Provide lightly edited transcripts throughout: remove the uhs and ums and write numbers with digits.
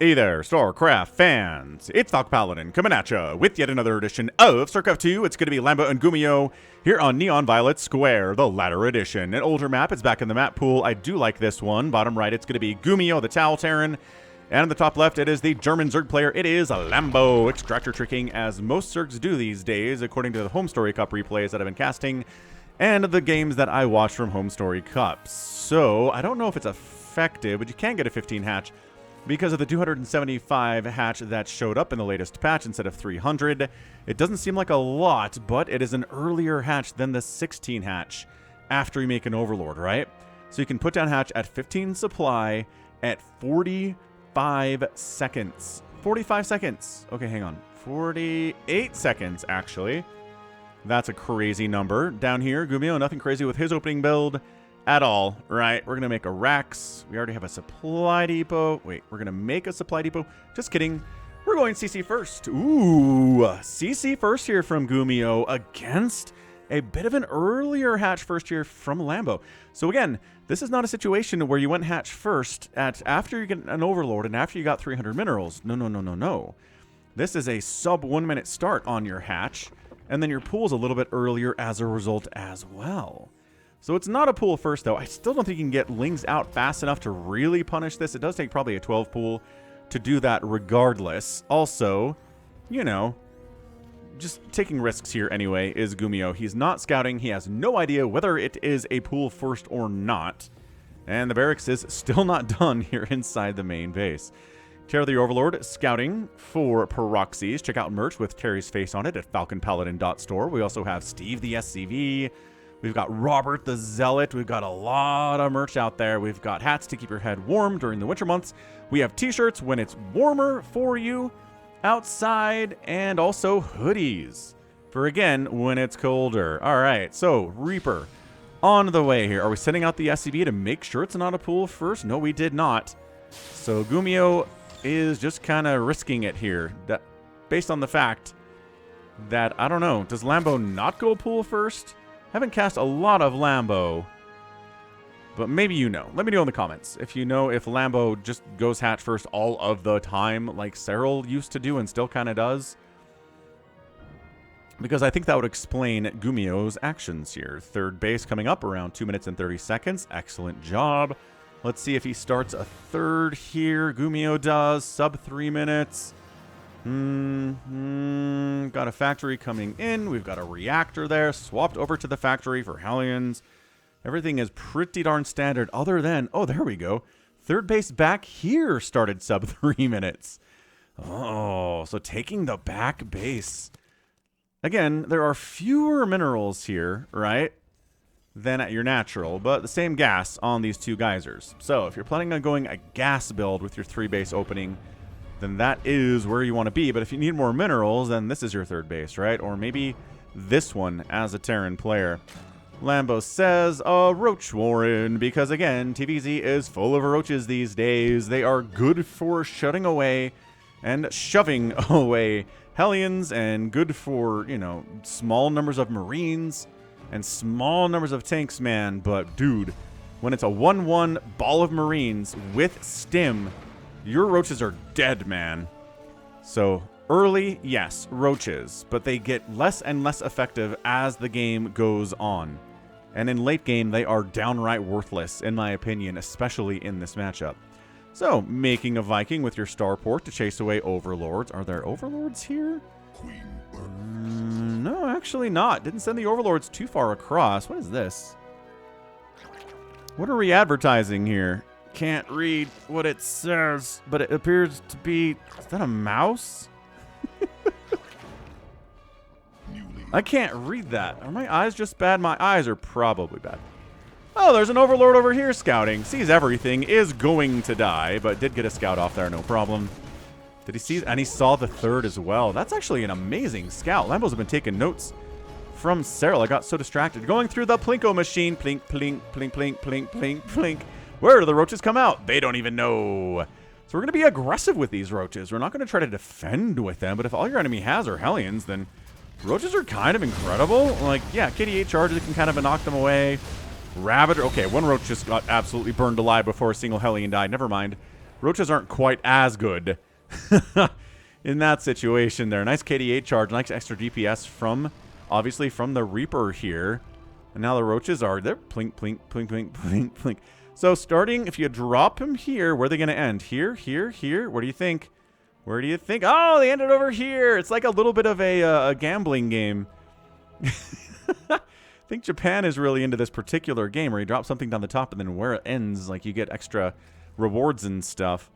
Hey there, StarCraft fans! It's Falcon Paladin coming at ya with yet another edition of StarCraft 2. It's going to be Lambo and GuMiho here on Neon Violet Square, the latter edition. An older map, it's back in the map pool. I do like this one. Bottom right, it's going to be GuMiho, the Towel Terran. And on the top left, it is the German Zerg player. It is Lambo, extractor tricking as most Zergs do these days, according to the Home Story Cup replays that I've been casting and the games that I watch from Home Story Cups. So, I don't know if it's effective, but you can get a 15 hatch because of the 275 hatch that showed up in the latest patch instead of 300. It doesn't seem like a lot, but it is an earlier hatch than the 16 hatch after you make an Overlord, right? So you can put down hatch at 15 supply at 45 seconds. 45 seconds. Okay, hang on. 48 seconds, actually. That's a crazy number. Down here, GuMiho, nothing crazy with his opening build at all, right? We're going to make a Rax. We already have a supply depot. Wait, we're going to make a supply depot. Just kidding. We're going CC first. Ooh, CC first here from GuMiho against a bit of an earlier hatch first here from Lambo. So again, this is not a situation where you went hatch first after you get an Overlord and after you got 300 minerals. No, no, no, no, no. This is a sub 1 minute start on your hatch, and then your pool's a little bit earlier as a result as well. So it's not a pool first, though. I still don't think you can get Lings out fast enough to really punish this. It does take probably a 12 pool to do that regardless. Also, you know, just taking risks here anyway is GuMiho. He's not scouting. He has no idea whether it is a pool first or not. And the barracks is still not done here inside the main base. Terry the Overlord scouting for Peroxys. Check out merch with Terry's face on it at falconpaladin.store. We also have Steve the SCV. We've got Robert the Zealot. We've got a lot of merch out there. We've got hats to keep your head warm during the winter months. We have t-shirts when it's warmer for you outside, and also hoodies for, again, when it's colder. All right, so Reaper on the way here. Are we sending out the SCB to make sure it's not a pool first? No, we did not. So GuMiho is just kind of risking it here, that based on the fact that, I don't know, does Lambo not go pool first? Haven't cast a lot of Lambo, but maybe you know. Let me know in the comments if you know if Lambo just goes hatch first all of the time like Cyril used to do and still kind of does. Because I think that would explain GuMiho's actions here. Third base coming up around 2 minutes and 30 seconds. Excellent job. Let's see if he starts a third here. GuMiho does. Sub 3 minutes. Got a factory coming in. We've got a reactor there. Swapped over to the factory for Hellions. Everything is pretty darn standard other than... Oh, there we go. Third base back here started sub 3 minutes. Oh, so taking the back base. Again, there are fewer minerals here, right, than at your natural, but the same gas on these two geysers. So if you're planning on going a gas build with your 3 base opening, then that is where you want to be. But if you need more minerals, then this is your third base, right? Or maybe this one as a Terran player. Lambo says, Roach Warren, because again, TVZ is full of roaches these days. They are good for shutting away and shoving away Hellions, and good for, you know, small numbers of Marines and small numbers of tanks, man. But dude, when it's a 1-1 ball of Marines with stim, your roaches are dead, man. So early, yes, roaches, but they get less and less effective as the game goes on. And in late game, they are downright worthless, in my opinion, especially in this matchup. So, making a Viking with your starport to chase away Overlords. Are there Overlords here? No, actually not. Didn't send the Overlords too far across. What is this? What are we advertising here? Can't read what it says, but it appears to be... Is that a mouse? I can't read that. Are my eyes just bad? My eyes are probably bad. Oh, there's an Overlord over here scouting. Sees everything, is going to die, but did get a scout off there, no problem. Did he see? And he saw the third as well. That's actually an amazing scout. Lambos have been taking notes from Cyril. I got so distracted. Going through the Plinko machine. Plink, plink, plink, plink, plink, plink, plink. Where do the roaches come out? They don't even know. So we're going to be aggressive with these roaches. We're not going to try to defend with them, but if all your enemy has are Hellions, then roaches are kind of incredible. Like, yeah, KD8 charges can kind of knock them away. Ravager. Okay, one roach just got absolutely burned alive before a single Hellion died. Never mind. Roaches aren't quite as good in that situation there. Nice KD8 charge, nice extra DPS from, obviously, from the Reaper here. And now the Roaches are, they're plink, plink, plink, plink, plink, plink. So starting, if you drop him here, where are they going to end? Here, here, here? Where do you think? Where do you think? Oh, they ended over here. It's like a little bit of a gambling game. I think Japan is really into this particular game where you drop something down the top and then where it ends, like you get extra rewards and stuff.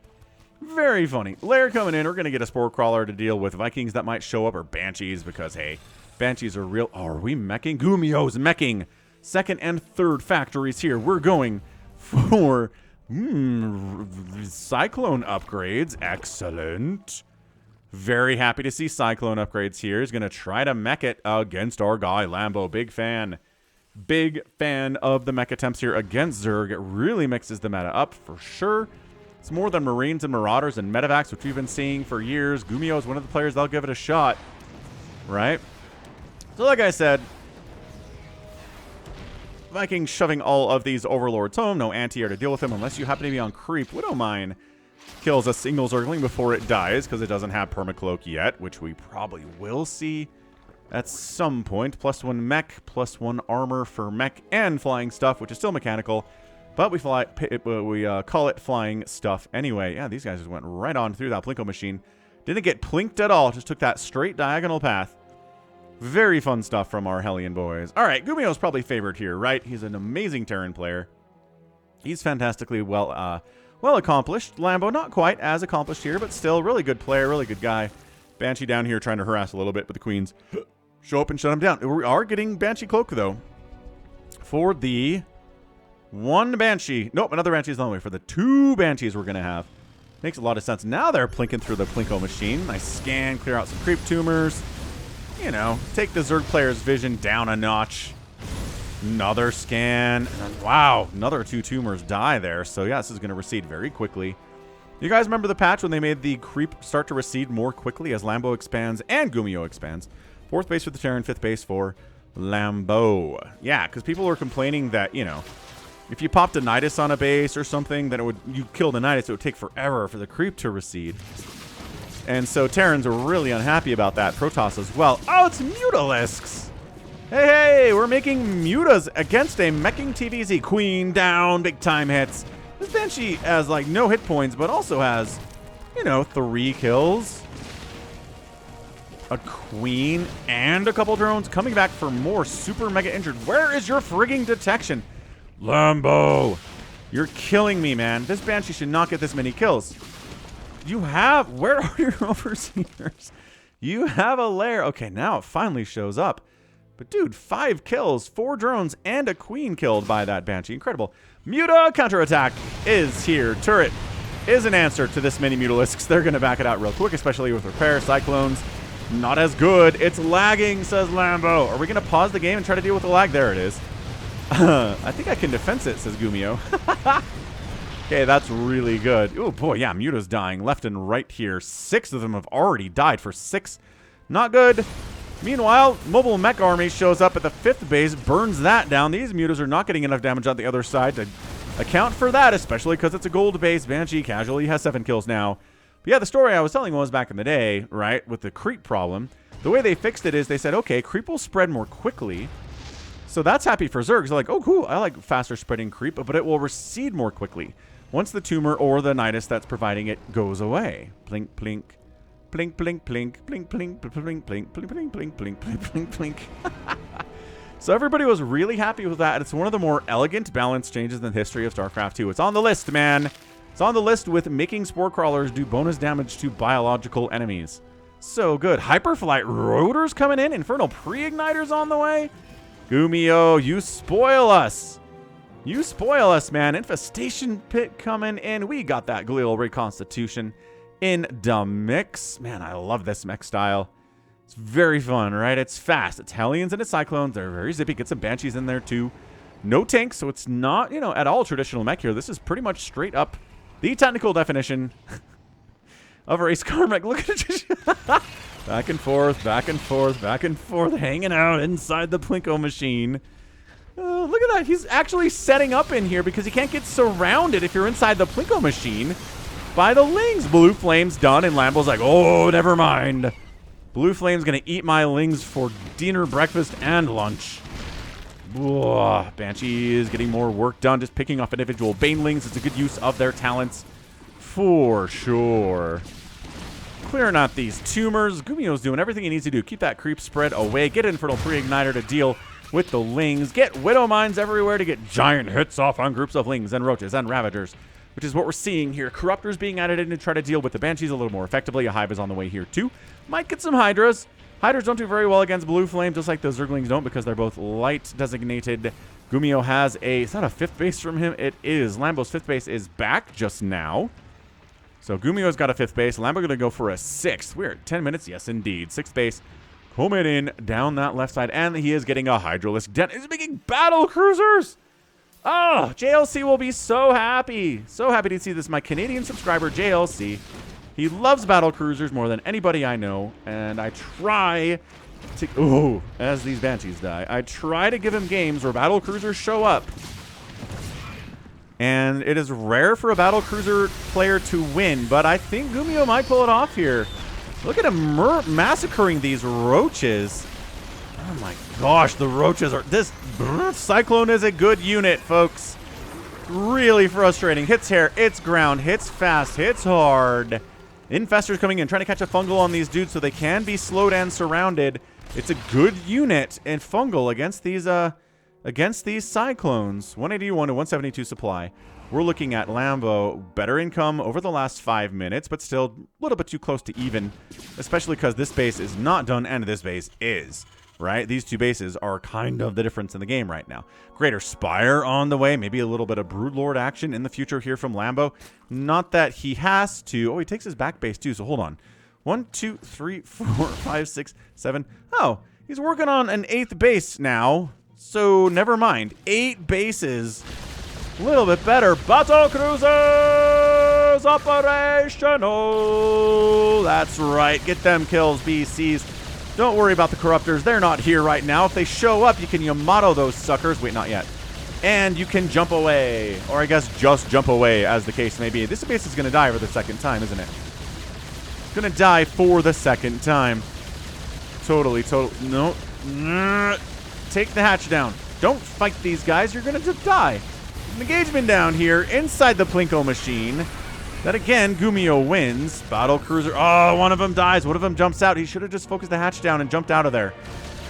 Very funny. Lair coming in. We're going to get a Spore Crawler to deal with Vikings that might show up, or Banshees, because, hey, Banshees are real. Oh, are we meching? GuMiho's meching. Second and third factories here. We're going for Cyclone upgrades. Excellent. Very happy to see Cyclone upgrades here. He's going to try to mech it against our guy, Lambo. Big fan. Big fan of the mech attempts here against Zerg. It really mixes the meta up for sure. It's more than Marines and Marauders and Medivacs, which we've been seeing for years. GuMiho is one of the players that'll give it a shot. Right? So like I said, Vikings shoving all of these Overlords home. No anti-air to deal with them unless you happen to be on creep. Widowmine kills a single Zergling before it dies because it doesn't have Permacloak yet, which we probably will see at some point. +1 mech, +1 armor for mech and flying stuff, which is still mechanical. But we call it flying stuff anyway. Yeah, these guys just went right on through that Plinko machine. Didn't get plinked at all. Just took that straight diagonal path. Very fun stuff from our Hellion boys. All right, GuMiho's probably favored here, right? He's an amazing Terran player. He's fantastically well accomplished. Lambo, not quite as accomplished here, but still really good player, really good guy. Banshee down here trying to harass a little bit, but the Queens show up and shut him down. We are getting Banshee Cloak, though, for the one Banshee. Nope, another Banshee's on the way for the 2 Banshees we're going to have. Makes a lot of sense. Now they're plinking through the Plinko machine. Nice scan, clear out some creep tumors. You know, take the Zerg player's vision down a notch. Another scan. And wow, another 2 tumors die there. So yeah, this is going to recede very quickly. You guys remember the patch when they made the creep start to recede more quickly as Lambo expands and GuMiho expands? 4th base for the Terran, 5th base for Lambo. Yeah, because people were complaining that, you know, if you popped a Nidus on a base or something, then you killed a Nidus, it would take forever for the creep to recede. And so Terrans are really unhappy about that. Protoss as well. Oh, it's Mutalisks! Hey, we're making Mutas against a meching TVZ. Queen down, big time hits. This Banshee has, like, no hit points, but also has, you know, 3 kills. A Queen and a couple drones coming back for more super mega injured. Where is your frigging detection? Lambo! You're killing me, man. This Banshee should not get this many kills. You have... Where are your overseers? You have a lair. Okay, now it finally shows up. But, dude, 5 kills, 4 drones, and a Queen killed by that Banshee. Incredible. Muta counterattack is here. Turret is an answer to this many Mutalisks. They're going to back it out real quick, especially with repair. Cyclones, not as good. It's lagging, says Lambo. Are we going to pause the game and try to deal with the lag? There it is. I think I can defense it, says GuMiho. Okay, that's really good. Oh, boy, yeah, Muta's dying left and right here. 6 of them have already died for 6. Not good. Meanwhile, Mobile Mech Army shows up at the 5th base, burns that down. These Mutas are not getting enough damage on the other side to account for that, especially because it's a gold base. Banshee casually has 7 kills now. But yeah, the story I was telling was back in the day, right, with the creep problem. The way they fixed it is they said, okay, creep will spread more quickly. So that's happy for Zergs. They're like, oh, cool, I like faster spreading creep, but it will recede more quickly once the tumor or the Nidus that's providing it goes away. Plink, plink. Plink, plink, plink, plink, plink, plink, plink, plink, plink, plink, plink, plink, plink. So everybody was really happy with that. It's one of the more elegant balance changes in the history of StarCraft 2. It's on the list, man. It's on the list with making Spore Crawlers do bonus damage to biological enemies. So good. Hyperflight Rotors coming in. Infernal Pre-Igniters on the way. GuMiho, you spoil us. You spoil us, man. Infestation Pit coming in. We got that Glial Reconstitution in the mix. Man, I love this mech style. It's very fun, right? It's fast. It's Hellions and it's Cyclones. They're very zippy. Get some Banshees in there, too. No tanks, so it's not, you know, at all traditional mech here. This is pretty much straight up the technical definition of a race car mech. Look at it. Back and forth, back and forth, back and forth, hanging out inside the Plinko machine. Look at that. He's actually setting up in here because he can't get surrounded if you're inside the Plinko machine. by the Lings. Blue Flame's done, and Lambo's like, oh, never mind. Blue Flame's going to eat my Lings for dinner, breakfast, and lunch. Whoa, Banshee is getting more work done, just picking off individual Banelings. It's a good use of their talents for sure. Clearing out these tumors. GuMiho's doing everything he needs to do. Keep that creep spread away. Get Infernal Pre-Igniter to deal with the Lings. Get Widow Mines everywhere to get giant hits off on groups of Lings and Roaches and Ravagers, which is what we're seeing here. Corruptors being added in to try to deal with the Banshees a little more effectively. A Hive is on the way here too. Might get some Hydras. Hydras don't do very well against Blue Flame, just like the Zerglings don't, because they're both light designated. GuMiho has a... Is that a 5th base from him? It is. Lambo's 5th base is back just now. So GuMiho's got a 5th base. Lambo going to go for a 6th. We're at 10 minutes. Yes, indeed. 6th base. Coming in down that left side. And he is getting a Hydralisk Den. He's making battle cruisers. Oh, JLC will be so happy. So happy to see this. My Canadian subscriber, JLC. He loves battle cruisers more than anybody I know. And I try to... Oh, as these Banshees die. I try to give him games where battle cruisers show up. And it is rare for a battle cruiser player to win, but I think GuMiho might pull it off here. Look at him massacring these Roaches. Oh my gosh, the Roaches are... This Cyclone is a good unit, folks. Really frustrating. Hits hair, hits ground, hits fast, hits hard. Infestors coming in, trying to catch a Fungal on these dudes so they can be slowed and surrounded. It's a good unit in Fungal against these Cyclones. 181 to 172 supply. We're looking at Lambo. Better income over the last 5 minutes, but still a little bit too close to even, especially because this base is not done and this base is, right? These two bases are kind of the difference in the game right now. Greater Spire on the way. Maybe a little bit of Broodlord action in the future here from Lambo. Not that he has to. Oh, he takes his back base too, so hold on. 1, 2, 3, 4, 5, 6, 7. Oh, he's working on an 8th base now. So, never mind. 8 bases. A little bit better. Battle Cruisers operational. That's right. Get them kills, BCs. Don't worry about the Corruptors. They're not here right now. If they show up, you can Yamato those suckers. Wait, not yet. And you can jump away. Or I guess just jump away, as the case may be. This base is going to die for the second time, isn't it? It's going to die for the second time. Totally. No. Take the hatch down. Don't fight these guys. You're going to just die. Engagement down here inside the Plinko machine. That again, GuMiho wins. Battle Cruiser. Oh, one of them dies. One of them jumps out. He should have just focused the hatch down and jumped out of there.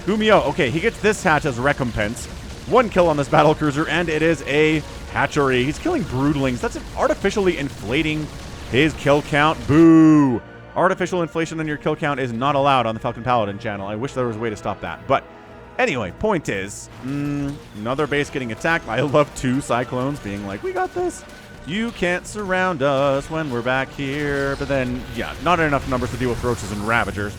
GuMiho. Okay, he gets this hatch as recompense. 1 kill on this Battle Cruiser, and it is a hatchery. He's killing Broodlings. That's artificially inflating his kill count. Boo. Artificial inflation on your kill count is not allowed on the Falcon Paladin channel. I wish there was a way to stop that. But anyway, point is, another base getting attacked. I love 2 Cyclones being like, we got this. You can't surround us when we're back here. But then, yeah, not enough numbers to deal with Roaches and Ravagers.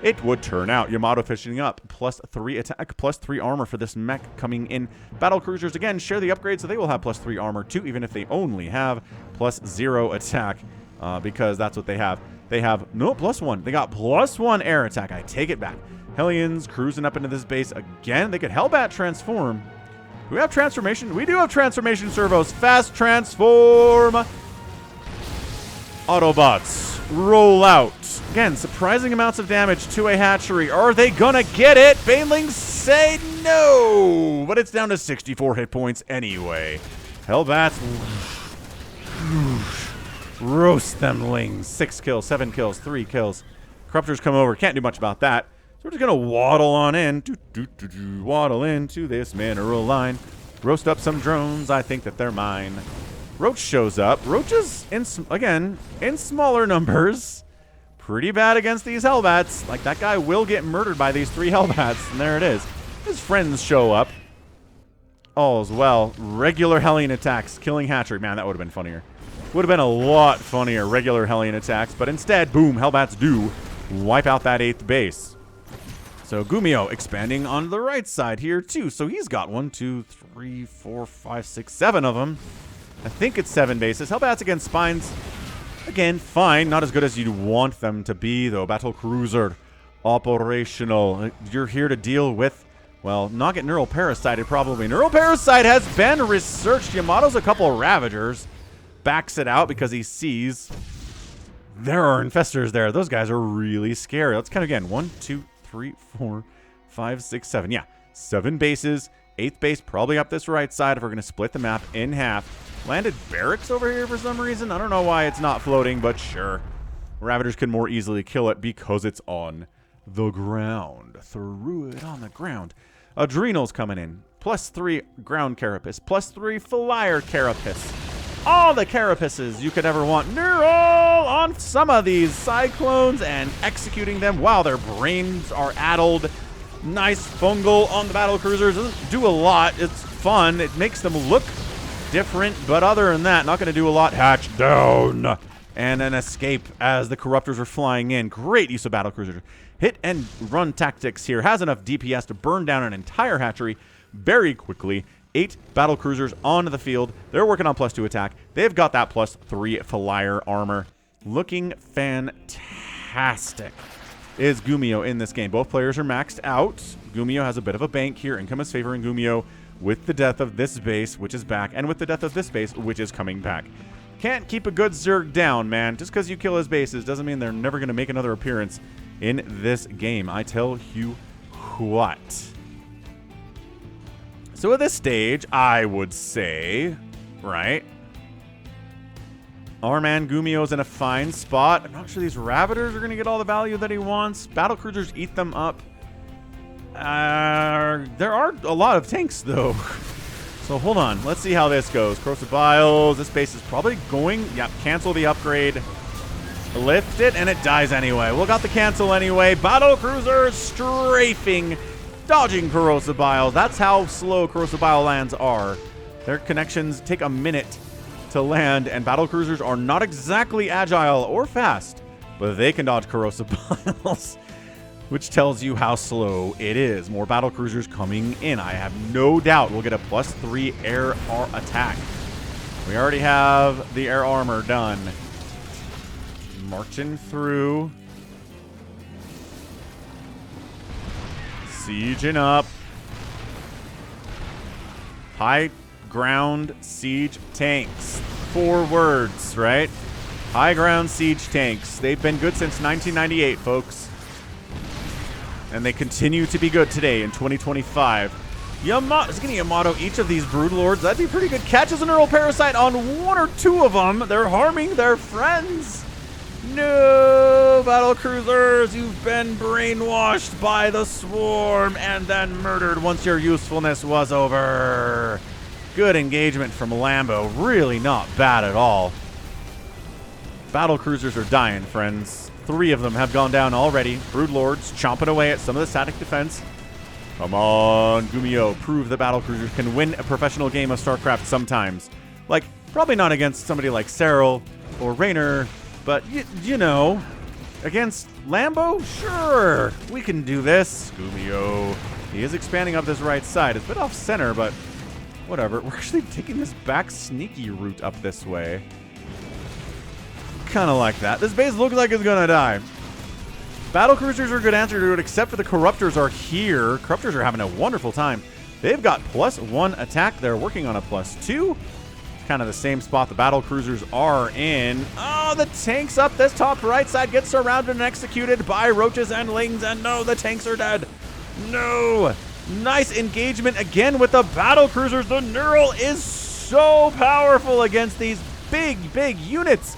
It would turn out. Yamato fishing up. +3 attack, +3 armor for this mech coming in. Battle Cruisers, again, share the upgrade, so they will have +3 armor too, even if they only have +0 attack, because that's what they have. They have, no, +1. They got +1 air attack. I take it back. Hellions cruising up into this base again. They could Hellbat transform. Do we have transformation? We do have transformation servos. Fast transform. Autobots roll out. Again, surprising amounts of damage to a hatchery. Are they gonna get it? Banelings say no, but it's down to 64 hit points anyway. Hellbats roast them lings. 6 kills, 7 kills, 3 kills. Corruptors come over. Can't do much about that. So we're just gonna waddle on in. Waddle into this mineral line. Roast up some drones. I think that they're mine. Roach shows up. Roaches, again, in smaller numbers. Pretty bad against these Hellbats. Like, that guy will get murdered by these 3 Hellbats. And there it is. His friends show up. All's well. Regular Hellion attacks. Killing hatchery. Man, that would have been funnier. Would have been a lot funnier. Regular Hellion attacks. But instead, boom, Hellbats do wipe out that 8th base. So GuMiho expanding on the right side here, too. So he's got 1, 2, 3, 4, 5, 6, 7 of them. I think it's 7 bases. Hellbats against Spines. Again, fine. Not as good as you'd want them to be, though. Battle Cruiser. Operational. You're here to deal with, well, not get Neural Parasited, probably. Neural Parasite has been researched. Yamato's a couple of Ravagers. Backs it out because he sees There are infestors there. Those guys are really scary. Let's count again. 1, 2, 3, 4, 5, 6, 7. Yeah, 7 bases. 8th base probably up this right side if we're going to split the map in half. Landed barracks over here for some reason. I don't know why it's not floating, but sure. Ravagers can more easily kill it because it's on the ground. Threw it on the ground. Adrenals coming in. +3 ground carapace. +3 flyer carapace. All the carapaces you could ever want. Neural on some of these cyclones and executing them while their brains are addled. Nice fungal on the battle cruisers. Doesn't do a lot. It's fun. It makes them look different, but other than that, not going to do a lot. Hatch down. And an escape as the corruptors are flying in. Great use of battle cruisers. Hit and run tactics here. Has enough DPS to burn down an entire hatchery very quickly. 8 battle cruisers on the field. They're working on +2 attack. They've got that +3 flyer armor. Looking fantastic is GuMiho in this game. Both players are maxed out. GuMiho has a bit of a bank here. Income is favoring GuMiho with the death of this base, which is back, and with the death of this base, which is coming back. Can't keep a good Zerg down, man. Just because you kill his bases doesn't mean they're never going to make another appearance in this game. I tell you what. So at this stage, I would say, right, our man GuMiho's in a fine spot. I'm not sure these Ravagers are going to get all the value that he wants. Battle cruisers eat them up. There are a lot of tanks, though. So hold on. Let's see how this goes. Corrosive Biles. This base is probably going... Yep, cancel the upgrade. Lift it, and it dies anyway. We'll got the cancel anyway. Battle cruisers strafing, dodging Corrosive Biles. That's how slow Corrosive Bile lands are. Their connections take a minute to land, and battle cruisers are not exactly agile or fast, but they can dodge Corrosive Biles, which tells you how slow it is. More battle cruisers coming in. I have no doubt we'll get a +3 air attack. We already have the air armor done. Marching through. Sieging up. High ground siege tanks. 4 words, right? High ground siege tanks. They've been good since 1998, folks. And they continue to be good today in 2025. Yamato is going to Yamato each of these Broodlords. That'd be pretty good. Catches a neural parasite on 1 or 2 of them. They're harming their friends. No, battle cruisers, you've been brainwashed by the swarm and then murdered once your usefulness was over. Good engagement from Lambo. Really not bad at all. Battle cruisers are dying, friends. 3 of them have gone down already. Broodlords chomping away at some of the static defense. Come on, GuMiho. Prove the battle cruisers can win a professional game of StarCraft sometimes. Like, probably not against somebody like Cyril or Raynor, but, you know, against Lambo? Sure, we can do this. GuMiho. He is expanding up this right side. It's a bit off center, but whatever. We're actually taking this back sneaky route up this way. Kind of like that. This base looks like it's going to die. Battle cruisers are a good answer to it, except for the corruptors are here. Corruptors are having a wonderful time. They've got +1 attack. They're working on a +2. Kind of the same spot the battle cruisers are in. Oh, the tanks up this top right side get surrounded and executed by roaches and lings, and no, the tanks are dead. No. Nice engagement again with the battle cruisers. The neural is so powerful against these big units.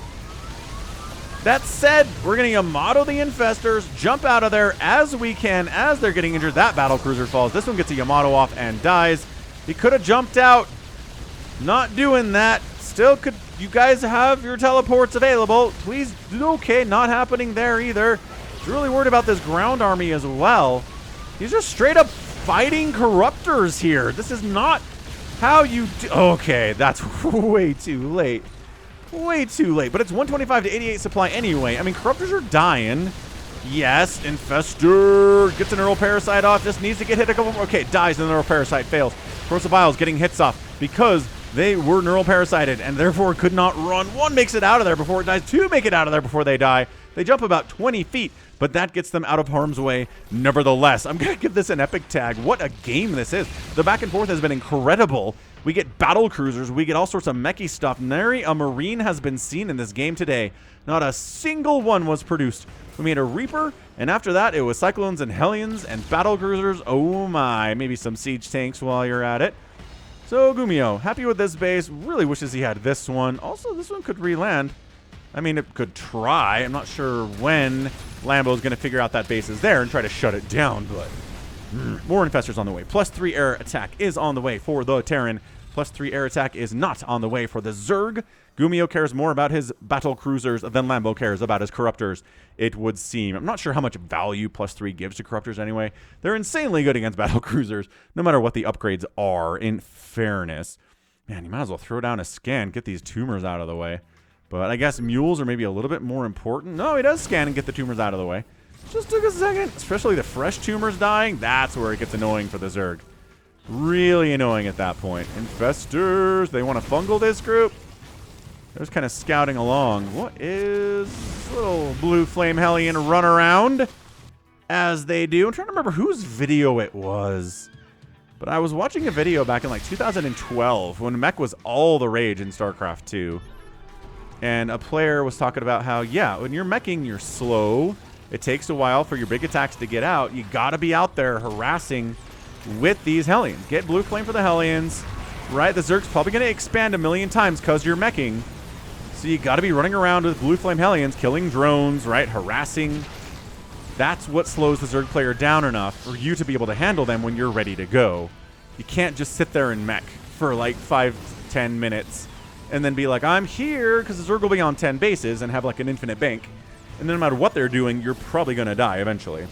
That said, we're going to Yamato the infestors, jump out of there as we can as they're getting injured. That battle cruiser falls. This one gets a Yamato off and dies. He could have jumped out. Not doing that. Still could. You guys have your teleports available. Please. Okay, not happening there either. He's really worried about this ground army as well. He's just straight up fighting corruptors here. This is not how you do. Okay, that's way too late. Way too late. But it's 125 to 88 supply anyway. I mean, corruptors are dying. Yes, infestor gets a neural parasite off. Just needs to get hit a couple more. Okay, dies and the neural parasite fails. Corrosive Biles getting hits off because they were neural parasited and therefore could not run. 1 makes it out of there before it dies. 2 make it out of there before they die. They jump about 20 feet, but that gets them out of harm's way nevertheless. I'm going to give this an epic tag. What a game this is. The back and forth has been incredible. We get battle cruisers. We get all sorts of mechy stuff. Nary a Marine has been seen in this game today. Not a single one was produced. We made a Reaper, and after that, it was Cyclones and Hellions and battle cruisers. Oh my, maybe some siege tanks while you're at it. So GuMiho, happy with this base. Really wishes he had this one. Also, this one could re-land. I mean, it could try. I'm not sure when Lambo's going to figure out that base is there and try to shut it down, but more infestors on the way. +3 air attack is on the way for the Terran. +3 air attack is not on the way for the Zerg. GuMiho cares more about his battle cruisers than Lambo cares about his corruptors, it would seem. I'm not sure how much value +3 gives to corruptors anyway. They're insanely good against battle cruisers, no matter what the upgrades are, in fairness. Man, you might as well throw down a scan, get these tumors out of the way. But I guess mules are maybe a little bit more important. No, he does scan and get the tumors out of the way. Just took a second. Especially the fresh tumors dying. That's where it gets annoying for the Zerg. Really annoying at that point. Infestors. They want to fungal this group. They're just kind of scouting along. What is little blue flame Hellion run around? As they do. I'm trying to remember whose video it was. But I was watching a video back in like 2012 when mech was all the rage in StarCraft 2. And a player was talking about how, yeah, when you're meching, you're slow. It takes a while for your big attacks to get out. You got to be out there harassing with these Hellions. Get blue flame for the Hellions, right? The Zerg's probably going to expand a million times because you're meching. So you got to be running around with blue flame Hellions, killing drones, right? Harassing. That's what slows the Zerg player down enough for you to be able to handle them when you're ready to go. You can't just sit there and mech for like 5-10 minutes and then be like, I'm here, because the Zerg will be on 10 bases and have like an infinite bank. And then no matter what they're doing, you're probably going to die eventually.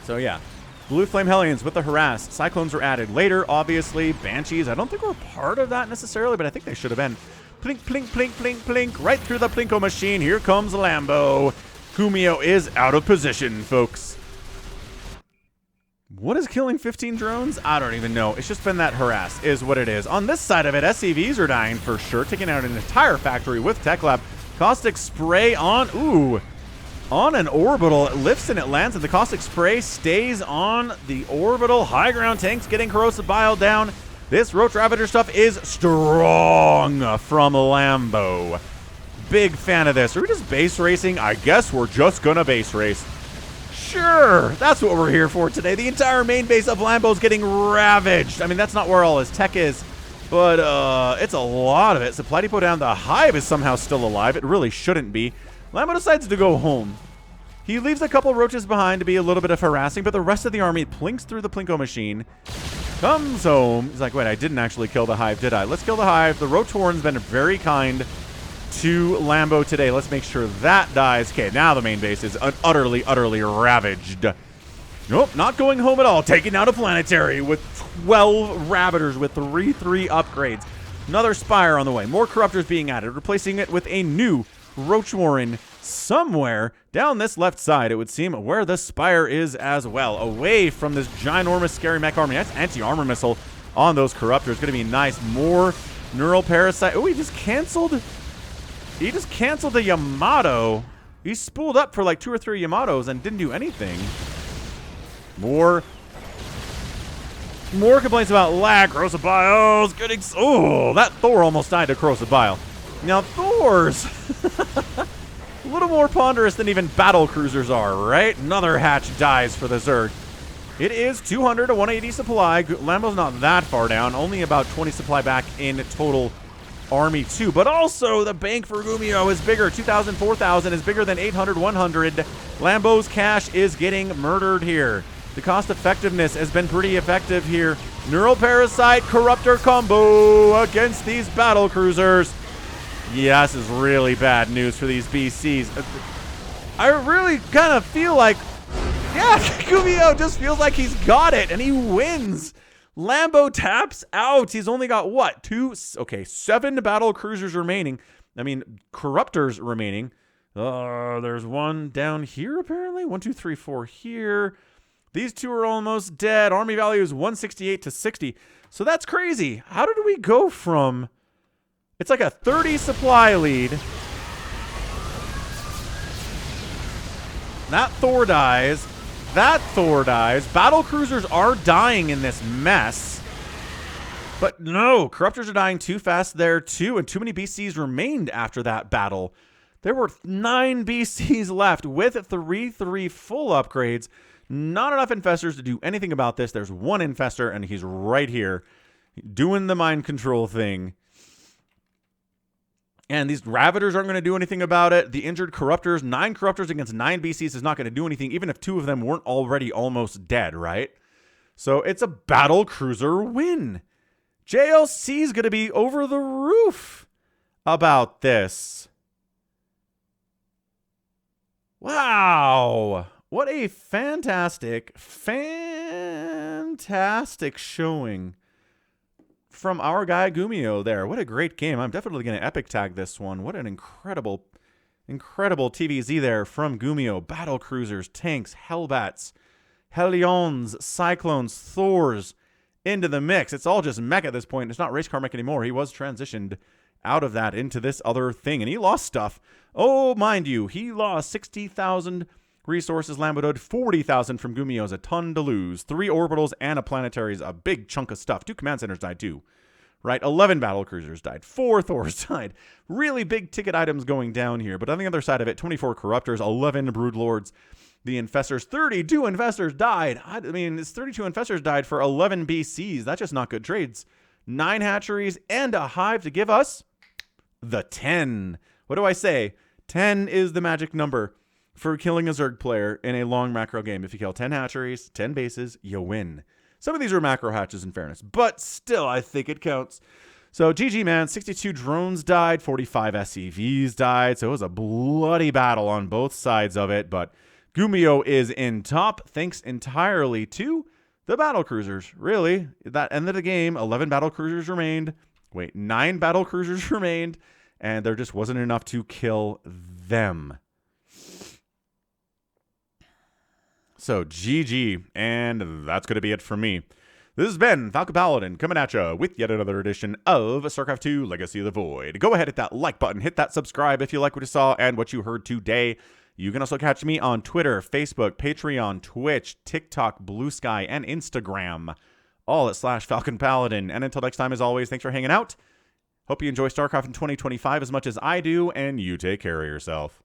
So yeah, blue flame Hellions with the harass. Cyclones are added later, obviously. Banshees, I don't think we're part of that necessarily, but I think they should have been. Plink, plink, plink, plink, plink, right through the Plinko machine. Here comes Lambo. GuMiho is out of position, folks. What is killing 15 drones? I don't even know. It's just been that harass is what it is. On this side of it, SCVs are dying for sure. Taking out an entire factory with Tech Lab. Caustic Spray on, on an orbital. It lifts and it lands, and the Caustic Spray stays on the orbital. High ground tanks getting Corrosive Bile down. This Roach Ravager stuff is strong from Lambo. Big fan of this. Are we just base racing? I guess we're just gonna base race. Sure, that's what we're here for today. The entire main base of Lambo's getting ravaged. I mean, that's not where all his tech is, but it's a lot of it. Supply depot down. The Hive is somehow still alive. It really shouldn't be. Lambo decides to go home. He leaves a couple roaches behind to be a little bit of harassing, but the rest of the army plinks through the Plinko machine, comes home. He's like, wait, I didn't actually kill the Hive, did I? Let's kill the Hive. The Roach Horn's been very kind to Lambo today. Let's make sure that dies. Okay, now the main base is utterly, utterly ravaged. Nope, not going home at all. Taking out a planetary with 12 Ravagers with 3/3 upgrades. Another Spire on the way. More Corruptors being added, replacing it with a new Roach Warren somewhere down this left side, it would seem, where the Spire is as well. Away from this ginormous scary mech army. That's anti-armor missile on those Corruptors. Going to be nice. More Neural Parasite. Oh, he just canceled the Yamato. He spooled up for like 2 or 3 Yamatos and didn't do anything. More complaints about lag. Corrosive Bile's getting... Oh, that Thor almost died to Corrosive Bile. Now, Thor's a little more ponderous than even battle cruisers are, right? Another hatch dies for the Zerg. It is 200 to 180 supply. Lambo's not that far down. Only about 20 supply back in total army too. But also, the bank for GuMiho is bigger. 2,000, 4,000 is bigger than 800, 100. Lambo's cash is getting murdered here. The cost effectiveness has been pretty effective here. Neural Parasite Corruptor combo against these battle cruisers. Yeah, this is really bad news for these BCs. I really kind of feel like, yeah, GuMiho just feels like he's got it and he wins. Lambo taps out. He's only got what? 7 battle cruisers remaining. I mean, Corruptors remaining. There's one down here apparently. 1, 2, 3, 4 here. These 2 are almost dead. Army value is 168 to 60. So that's crazy. How did we go from... It's like a 30 supply lead. That Thor dies. That Thor dies. Battle cruisers are dying in this mess. But no, Corruptors are dying too fast there too, and too many BCs remained after that battle. There were 9 BCs left with 3 full upgrades. Not enough infestors to do anything about this. There's one infestor, and he's right here doing the mind control thing. And these Ravagers aren't going to do anything about it. The injured Corruptors, 9 Corruptors against 9 BCs is not going to do anything, even if 2 of them weren't already almost dead, right? So it's a battle cruiser win. JLC is going to be over the roof about this. Wow. What a fantastic showing from our guy GuMiho there. What a great game. I'm definitely going to epic tag this one. What an incredible TVZ there from GuMiho. Battle cruisers, tanks, Hellbats, Hellions, Cyclones, Thors into the mix. It's all just mech at this point. It's not race car mech anymore. He was transitioned out of that into this other thing, and he lost stuff. Oh, mind you, he lost 60,000 resources. Lambo did 40,000 from GuMiho's a ton to lose. 3 orbitals and a planetary is a big chunk of stuff. 2 command centers died too, right? 11 battle cruisers died. 4 Thors died. Really big ticket items going down here. But on the other side of it, 24 Corruptors, 11 Broodlords. The infestors, 32 infestors died. I mean, it's 32 infestors died for 11 BCs. That's just not good trades. 9 hatcheries and a hive to give us the 10. What do I say? 10 is the magic number for killing a Zerg player in a long macro game. If you kill 10 hatcheries, 10 bases, you win. Some of these are macro hatches in fairness, but still, I think it counts. So GG, man. 62 drones died, 45 SCVs died, so it was a bloody battle on both sides of it, but GuMiho is in top thanks entirely to the battle cruisers. Really, that ended the game. 11 battle cruisers remained. Wait, 9 battle cruisers remained, and there just wasn't enough to kill them. So GG, and that's going to be it for me. This has been Falcon Paladin coming at you with yet another edition of StarCraft 2 Legacy of the Void. Go ahead, hit that like button, hit that subscribe if you like what you saw and what you heard today. You can also catch me on Twitter, Facebook, Patreon, Twitch, TikTok, Blue Sky, and Instagram. All at /Falcon Paladin. And until next time, as always, thanks for hanging out. Hope you enjoy StarCraft in 2025 as much as I do, and you take care of yourself.